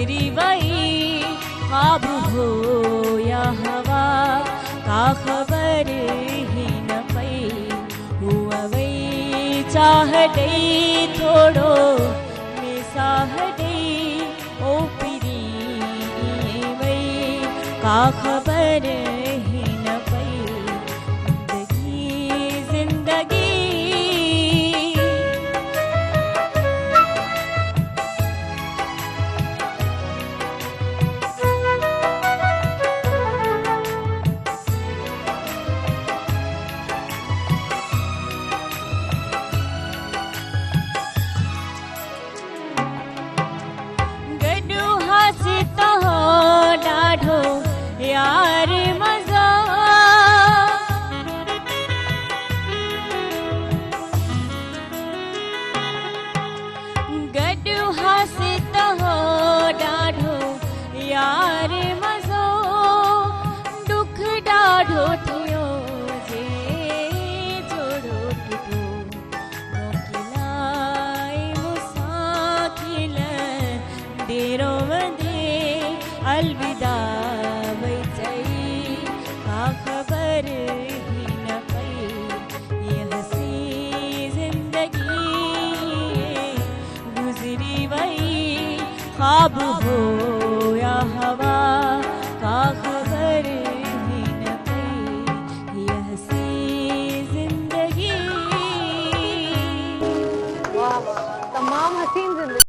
गुजरी वही ख्वाब हो या हवा का खबर ही न पई हुआ वही चाह दई थोड़ो मिसाह दई ओ पिरी वही का खबर ही न पई जिंदगी यार मज़ा गॾु हासे त हो ॾाढो यार मज़ो दुख ॾाढो थियो जे जोड़ो टुटो मोकिलाए मूंसां खिल देरो वधे अलविदा खबर ही न पई ये हसी जिंदगी गुजरी वही ख्वाब हो या हवा का खबर ही न पई ये हसी जिंदगी। वाह तमाम हसीन जिंदगी।